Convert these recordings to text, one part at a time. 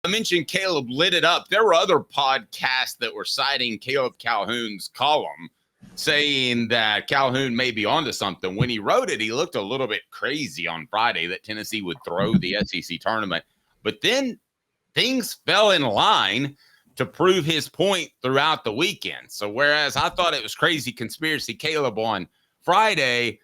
I mentioned Caleb lit it up. There were other podcasts that were citing Caleb Calhoun's column, saying that Calhoun may be onto something. When he wrote it, he looked a little bit crazy on Friday that Tennessee would throw the SEC tournament. But then things fell in line to prove his point throughout the weekend. So whereas I thought it was crazy conspiracy Caleb on Friday,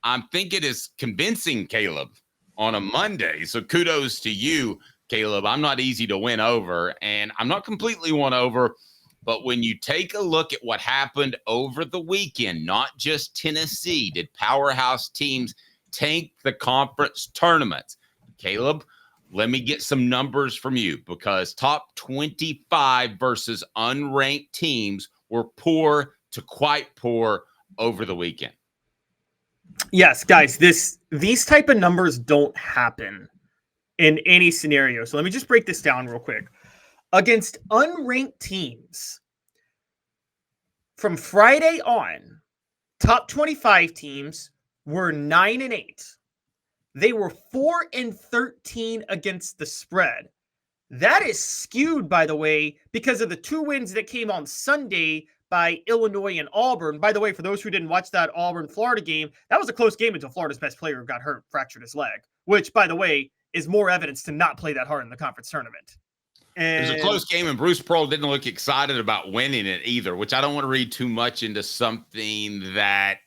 I'm thinking it's convincing Caleb on a Monday. So kudos to you, Caleb. I'm not easy to win over, and I'm not completely won over. But when you take a look at what happened over the weekend, not just Tennessee, did powerhouse teams tank the conference tournaments? Caleb, let me get some numbers from you, because top 25 versus unranked teams were poor to quite poor over the weekend. Yes, guys, these type of numbers don't happen in any scenario. So let me just break this down real quick. Against unranked teams, from Friday on, top 25 teams were 9-8. They were 4-13 against the spread. That is skewed, by the way, because of the 2 wins that came on Sunday by Illinois and Auburn. By the way, for those who didn't watch that Auburn-Florida game, that was a close game until Florida's best player got hurt, fractured his leg, which, by the way, is more evidence to not play that hard in the conference tournament. It was a close game, and Bruce Pearl didn't look excited about winning it either, which I don't want to read too much into something that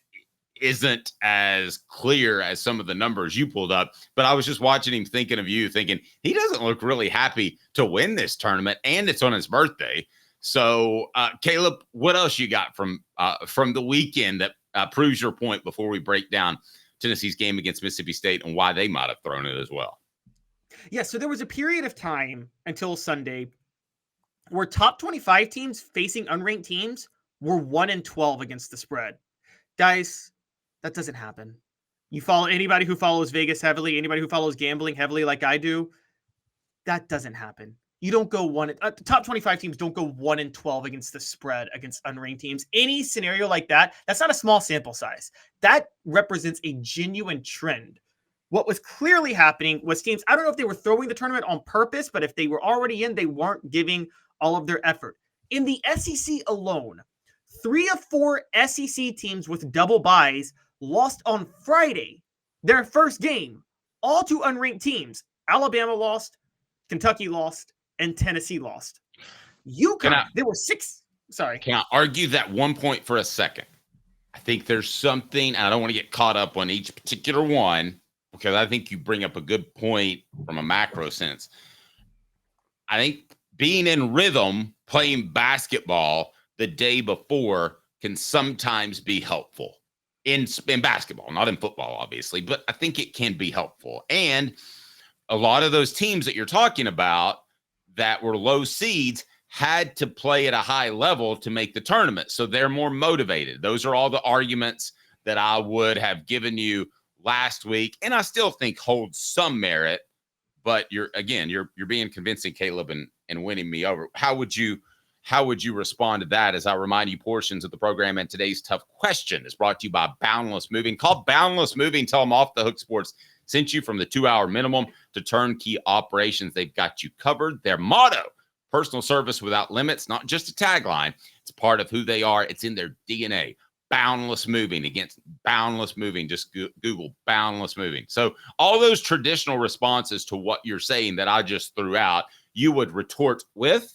isn't as clear as some of the numbers you pulled up. But I was just watching him, thinking of you, thinking he doesn't look really happy to win this tournament, and it's on his birthday. So, Caleb, what else you got from the weekend that proves your point before we break down Tennessee's game against Mississippi State and why they might have thrown it as well? Yeah, so there was a period of time until Sunday where top 25 teams facing unranked teams were 1-12 against the spread. Guys, that doesn't happen. You follow anybody who follows Vegas heavily, anybody who follows gambling heavily like I do, that doesn't happen. You don't go top 25 teams don't go 1-12 against the spread against unranked teams. Any scenario like that, that's not a small sample size. That represents a genuine trend. What was clearly happening was teams, I don't know if they were throwing the tournament on purpose, but if they were already in, they weren't giving all of their effort. In the SEC alone, 3 of 4 SEC teams with double byes lost on Friday, their first game, all to unranked teams. Alabama lost, Kentucky lost, and Tennessee lost. There were 6. Sorry. Can I argue that one point for a second? I think there's something, and I don't want to get caught up on each particular one, because I think you bring up a good point from a macro sense. I think being in rhythm, playing basketball the day before can sometimes be helpful in basketball, not in football, obviously, but I think it can be helpful. And a lot of those teams that you're talking about that were low seeds had to play at a high level to make the tournament. So they're more motivated. Those are all the arguments that I would have given you last week, and I still think holds some merit, but you're being convincing, Caleb, and winning me over. How would you respond to that? As I remind you, portions of the program and today's tough question is brought to you by Boundless Moving. Call Boundless Moving. Tell them Off the Hook Sports sent you. From the 2-hour minimum to turnkey operations, they've got you covered. Their motto, personal service without limits, not just a tagline. It's part of who they are. It's in their DNA. Boundless Moving. Against Boundless Moving, just Google Boundless Moving. So all those traditional responses to what you're saying that I just threw out, you would retort with?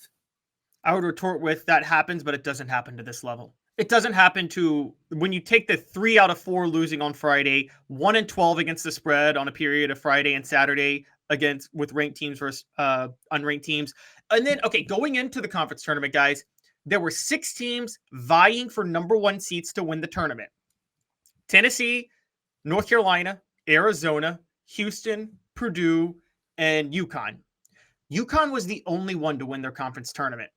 I would retort with, that happens, but it doesn't happen to this level. It doesn't happen to, when you take the 3 out of 4 losing on Friday, 1-12 against the spread on a period of Friday and Saturday with ranked teams versus unranked teams. And then, okay, going into the conference tournament, guys, there were 6 teams vying for number 1 seats to win the tournament. Tennessee, North Carolina, Arizona, Houston, Purdue, and UConn. UConn was the only one to win their conference tournament.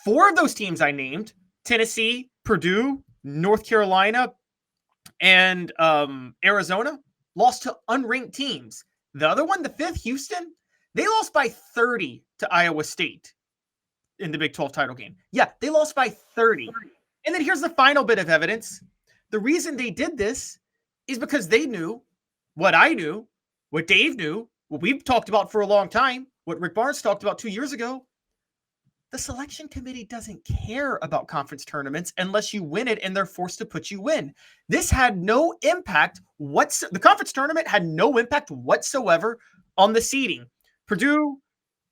4 of those teams I named, Tennessee, Purdue, North Carolina, and Arizona, lost to unranked teams. The other one, the 5th, Houston, they lost by 30 to Iowa State in the Big 12 title game. Yeah, they lost by 30. And then here's the final bit of evidence. The reason they did this is because they knew what I knew, what Dave knew, what we've talked about for a long time. what Rick Barnes talked about 2 years ago. The selection committee doesn't care about conference tournaments unless you win it and they're forced to put you in. This had no impact the conference tournament had no impact whatsoever on the seeding. Purdue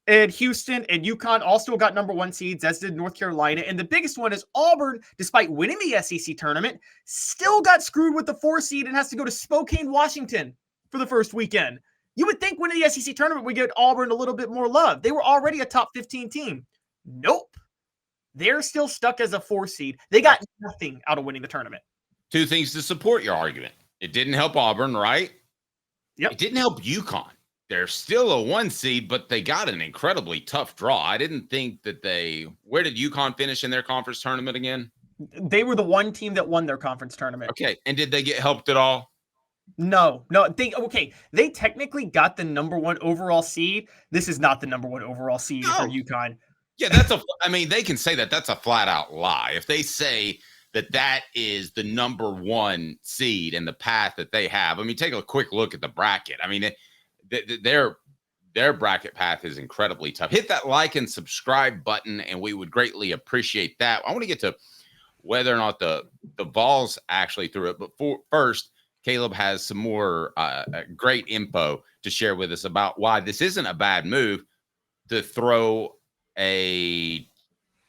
and Houston and UConn all still got number 1 seeds, as did North Carolina. And the biggest one is Auburn, despite winning the SEC tournament, still got screwed with the 4 seed and has to go to Spokane, Washington for the first weekend. You would think winning the SEC tournament would give Auburn a little bit more love. They were already a top 15 team. Nope. They're still stuck as a 4 seed. They got nothing out of winning the tournament. 2 things to support your argument. It didn't help Auburn, right? Yep. It didn't help UConn. They're still a 1 seed, but they got an incredibly tough draw. I didn't think that where did UConn finish in their conference tournament again? They were the one team that won their conference tournament. Okay. And did they get helped at all? No. They technically got the number 1 overall seed. This is not the number 1 overall seed for UConn. Yeah, they can say that. That's a flat out lie. If they say that is the number 1 seed and the path that they have, take a quick look at the bracket. Their bracket path is incredibly tough. Hit that like and subscribe button, and we would greatly appreciate that. I want to get to whether or not the Vols actually threw it. But first, Caleb has some more great info to share with us about why this isn't a bad move to throw a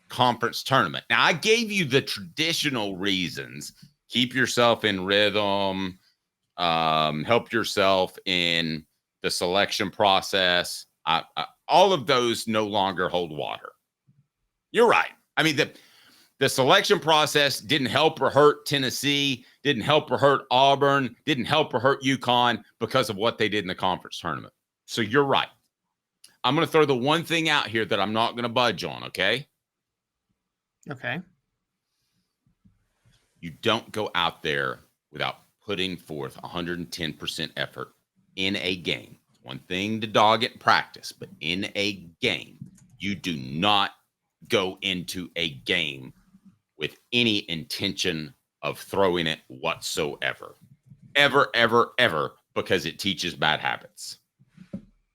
conference tournament. Now, I gave you the traditional reasons. Keep yourself in rhythm, help yourself in the selection process. All of those no longer hold water. You're right. The selection process didn't help or hurt Tennessee, didn't help or hurt Auburn, didn't help or hurt UConn because of what they did in the conference tournament. So you're right. I'm going to throw the one thing out here that I'm not going to budge on, okay? Okay. You don't go out there without putting forth 110% effort in a game. It's one thing to dog it in practice, but in a game, you do not go into a game with any intention of throwing it whatsoever. Ever, ever, ever, because it teaches bad habits.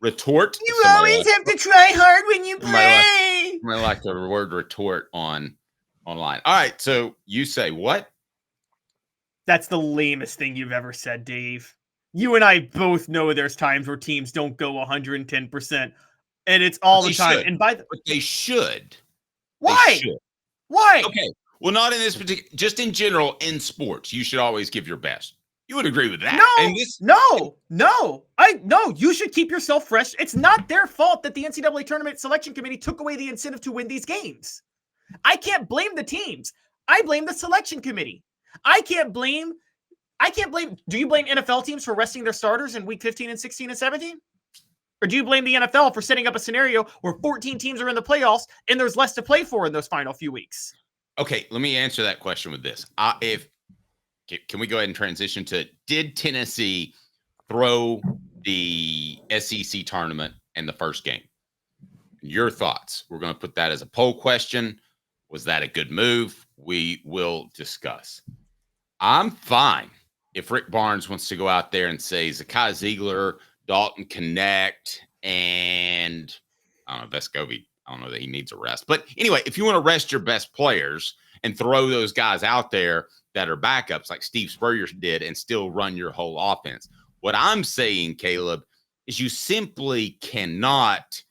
Retort. You always have to try hard when you play. I like the word retort online. All right, so you say what? That's the lamest thing you've ever said, Dave. You and I both know there's times where teams don't go 110%, and it's all the time. But they should. Why? They should. Why? Okay. Well, not in this particular, just in general, in sports, you should always give your best. You would agree with that. No, you should keep yourself fresh. It's not their fault that the NCAA Tournament Selection Committee took away the incentive to win these games. I can't blame the teams. I blame the selection committee. Do you blame NFL teams for resting their starters in week 15 and 16 and 17? Or do you blame the NFL for setting up a scenario where 14 teams are in the playoffs and there's less to play for in those final few weeks? Okay, let me answer that question with this. Can we go ahead and transition to, did Tennessee throw the SEC tournament in the first game? Your thoughts. We're going to put that as a poll question. Was that a good move? We will discuss. I'm fine if Rick Barnes wants to go out there and say Zakai Ziegler, Dalton Connect, and I don't know, Vescovi. I don't know that he needs a rest. But anyway, if you want to rest your best players and throw those guys out there that are backups like Steve Spurrier did and still run your whole offense. What I'm saying, Caleb, is you simply cannot,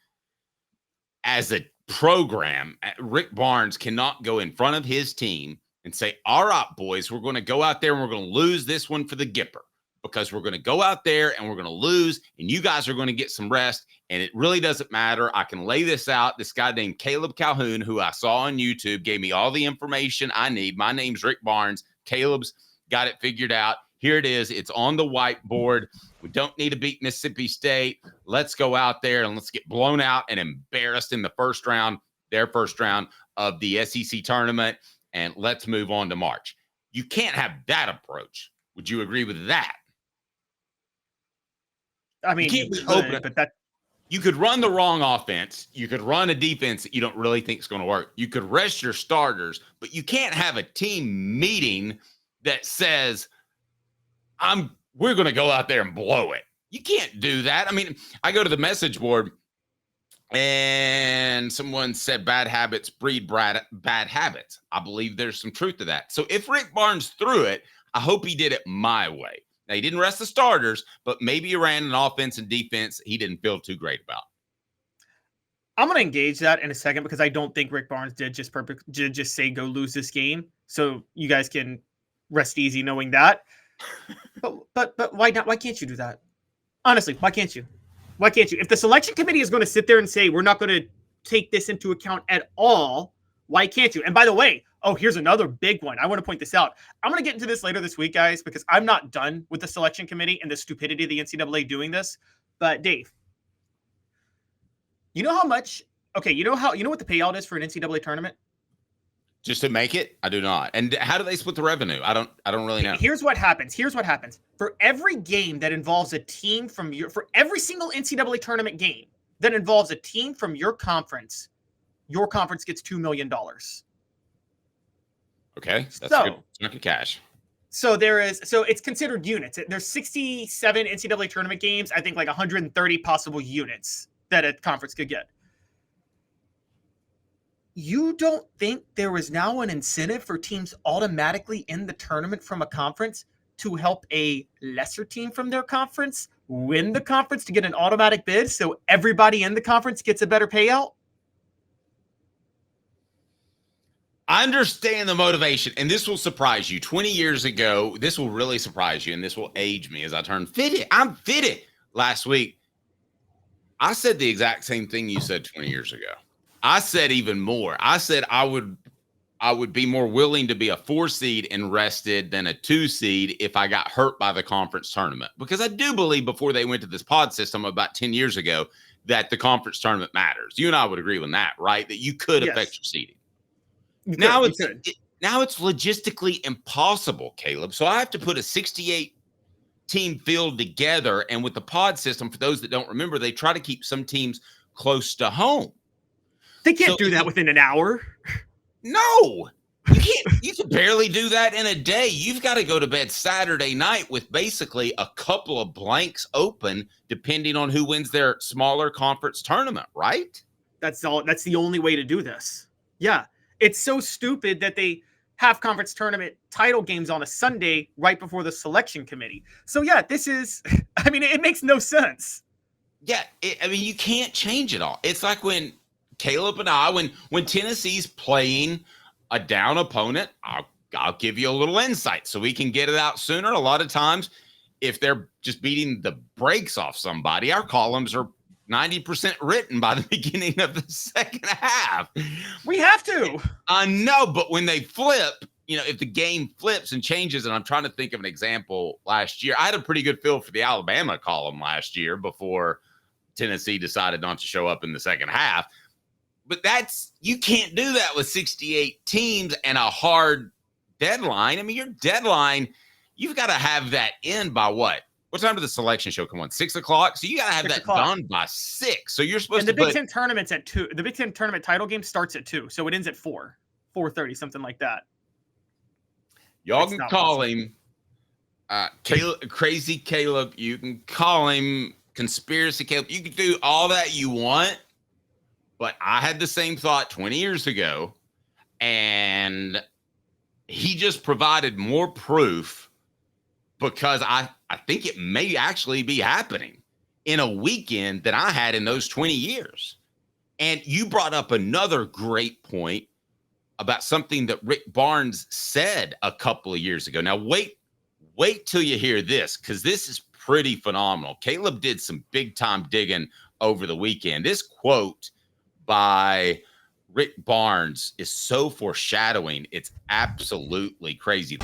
as a program, Rick Barnes cannot go in front of his team and say, all right, boys, we're going to go out there and we're going to lose this one for the Gipper because we're going to go out there and we're going to lose and you guys are going to get some rest. And it really doesn't matter. I can lay this out. This guy named Caleb Calhoun, who I saw on YouTube, gave me all the information I need. My name's Rick Barnes. Caleb's got it figured out. Here it is. It's on the whiteboard. We don't need to beat Mississippi State. Let's go out there and let's get blown out and embarrassed in the first round, their first round of the SEC tournament. And let's move on to March. You can't have that approach. Would you agree with that? I mean, you could run the wrong offense. You could run a defense that you don't really think is going to work. You could rest your starters, but you can't have a team meeting that says, we're going to go out there and blow it. You can't do that. I mean, I go to the message board And someone said bad habits breed bad habits. I believe there's some truth to that. So if Rick Barnes threw it, I hope he did it my way. Now, he didn't rest the starters, but maybe he ran an offense and defense he didn't feel too great about. I'm going to engage that in a second because I don't think Rick Barnes did just say go lose this game. So you guys can rest easy knowing that. But why not? Why can't you do that? Honestly, why can't you? Why can't you? If the selection committee is going to sit there and say we're not going to take this into account at all, why can't you? And by the way, here's another big one. I want to point this out. I'm going to get into this later this week, guys, because I'm not done with the selection committee and the stupidity of the NCAA doing this. But Dave, you know how much? Okay, you know what the payout is for an NCAA tournament? Just to make it? I do not. And how do they split the revenue? I don't really know. Here's what happens. For every game that involves a team for every single NCAA tournament game that involves a team from your conference gets $2 million. Okay, that's a good chunk of cash. So it's considered units. There's 67 NCAA tournament games. I think like 130 possible units that a conference could get. You don't think there is now an incentive for teams automatically in the tournament from a conference to help a lesser team from their conference win the conference to get an automatic bid so everybody in the conference gets a better payout? I understand the motivation, and this will surprise you. 20 years ago, this will really surprise you, and this will age me as I turn 50. I'm 50. Last week, I said the exact same thing you said 20 years ago. I said even more. I said I would be more willing to be a 4 seed and rested than a 2 seed if I got hurt by the conference tournament. Because I do believe before they went to this pod system about 10 years ago that the conference tournament matters. You and I would agree on that, right? That you could affect your seeding. Now it's logistically impossible, Caleb. So I have to put a 68 team field together. And with the pod system, for those that don't remember, they try to keep some teams close to home. They can't do that within an hour. No, you can't. You can barely do that in a day. You've got to go to bed Saturday night with basically a couple of blanks open, depending on who wins their smaller conference tournament, right? That's the only way to do this. Yeah. It's so stupid that they have conference tournament title games on a Sunday right before the selection committee. So yeah, it makes no sense. Yeah. You can't change it all. It's like when Caleb and I, when Tennessee's playing a down opponent, I'll give you a little insight so we can get it out sooner. A lot of times, if they're just beating the brakes off somebody, our columns are 90% written by the beginning of the second half. We have to. I know, but when they flip, if the game flips and changes, and I'm trying to think of an example last year, I had a pretty good feel for the Alabama column last year before Tennessee decided not to show up in the second half. But you can't do that with 68 teams and a hard deadline. Your deadline, you've got to have that in by what? What time did the selection show come on? 6 o'clock? So you got to have that done by 6. So you're supposed to. And the Big Ten tournament's at 2. The Big Ten tournament title game starts at 2. So it ends at 4:30, something like that. Y'all can call him Caleb, Crazy Caleb. You can call him Conspiracy Caleb. You can do all that you want. But I had the same thought 20 years ago, and he just provided more proof because I think it may actually be happening in a weekend that I had in those 20 years. And you brought up another great point about something that Rick Barnes said a couple of years ago. Now, wait till you hear this, because this is pretty phenomenal. Caleb did some big-time digging over the weekend. This quote by Rick Barnes is so foreshadowing. It's absolutely crazy.